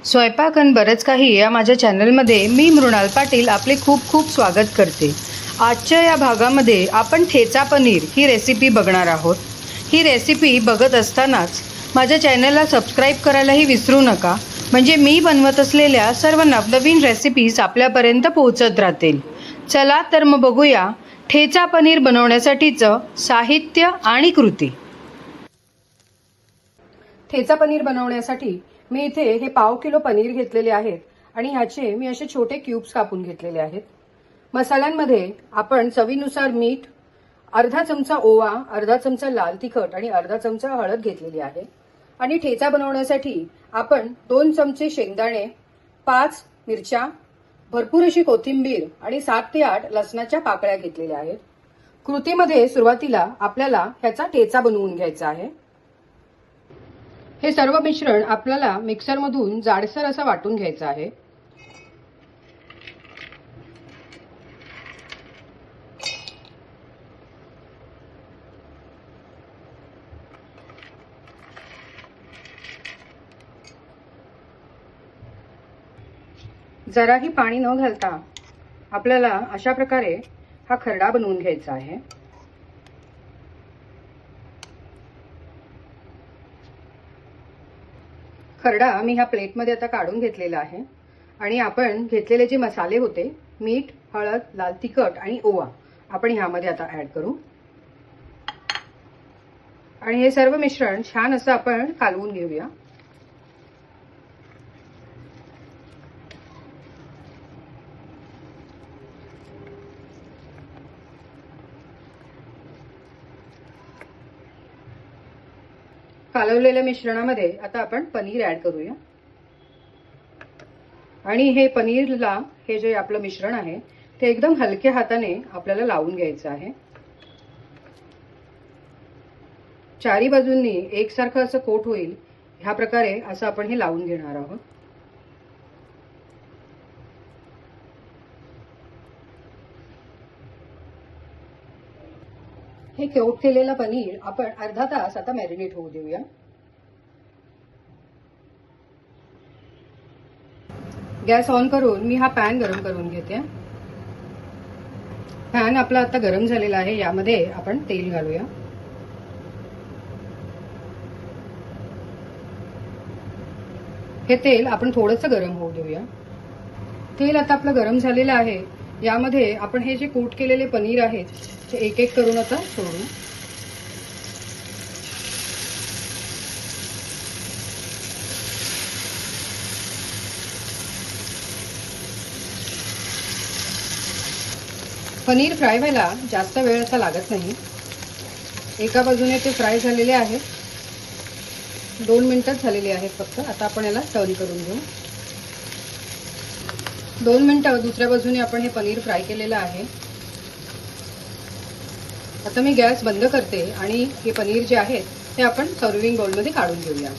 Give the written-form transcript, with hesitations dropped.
स्वयंपाक आणि बरंच काही या माझ्या चॅनलमध्ये मी मृणाल पाटील आपले खूप खूप स्वागत करते. आजच्या या भागामध्ये आपण ठेचा पनीर ही रेसिपी बघणार आहोत. ही रेसिपी बघत असतानाच माझ्या चॅनलला सबस्क्राईब करायलाही विसरू नका, म्हणजे मी बनवत असलेल्या सर्व नवनवीन रेसिपीज आपल्यापर्यंत पोहोचत राहतील. चला तर मग बघूया ठेचा पनीर बनवण्यासाठीचं साहित्य आणि कृती. ठेचा पनीर बनवण्यासाठी मी इथे हे पाव किलो पनीर घेतलेले आहेत आणि ह्याचे मी असे छोटे क्यूब्स कापून घेतलेले आहेत. मसाल्यांमध्ये आपण चवीनुसार मीठ, अर्धा चमचा ओवा, अर्धा चमचा लाल तिखट आणि अर्धा चमचा हळद घेतलेली आहे. आणि ठेचा बनवण्यासाठी आपण 2 चमचे शेंगदाणे, 5 मिरच्या, भरपूर अशी कोथिंबीर आणि 7 ते 8 लसणाच्या पाकळ्या घेतलेल्या आहेत. कृतीमध्ये सुरुवातीला आपल्याला ह्याचा ठेचा बनवून घ्यायचा आहे. हे सर्व मिश्रण आपल्याला मिक्सरमधून जाडसर असं वाटून घ्यायचं आहे. जराही पाणी न घालता आपल्याला अशा प्रकारे हा खरडा बनवून घ्यायचा आहे. खरडा मी ह्या प्लेटमध्ये आता काढून घेतलेला आहे आणि आपण घेतलेले जे मसाले होते, मीठ, हळद, लाल तिखट आणि ओवा, आपण ह्यामध्ये आता ऍड करू आणि हे सर्व मिश्रण छान असं आपण कालवून घेऊया. कालवलेल्या मिश्रणामध्ये आता आपण पनीर ऍड करूया आणि हे पनीरला हे जे आपलं मिश्रण आहे ते एकदम हलक्या हाताने आपल्याला लावून घ्यायचं आहे. चारी बाजूंनी एकसारखं असं कोट होईल ह्या प्रकारे असं आपण हे लावून घेणार आहोत. हे कोट केलेलं पनीर आपण अर्धा तास आता मॅरिनेट होऊ देऊया. गॅस ऑन करून मी हा पॅन गरम करून घेते. पॅन आपला आता गरम झालेला आहे. यामध्ये आपण तेल घालूया. हे तेल आपण थोडंसं गरम होऊ देऊया. तेल आता आपलं गरम झालेलं आहे. यामध्ये आपण हे जे कोट केलेले पनीर आहेत ते एक एक करून आता सोडू. पनीर फ्राय व्हायला जास्त वेळ असा लागत नाही. एका बाजूने ते फ्राय झालेले आहेत. 2 मिनिटच झालेली आहेत फक्त. आता आपण याला टर्न करून घेऊ. 2 मिनिटं दुसऱ्या बाजूने आपण हे पनीर फ्राय केलेलं आहे. आता मी गॅस बंद करते आणि हे पनीर जे आहे ते आपण सर्विंग बाउलमध्ये काढून घेऊया.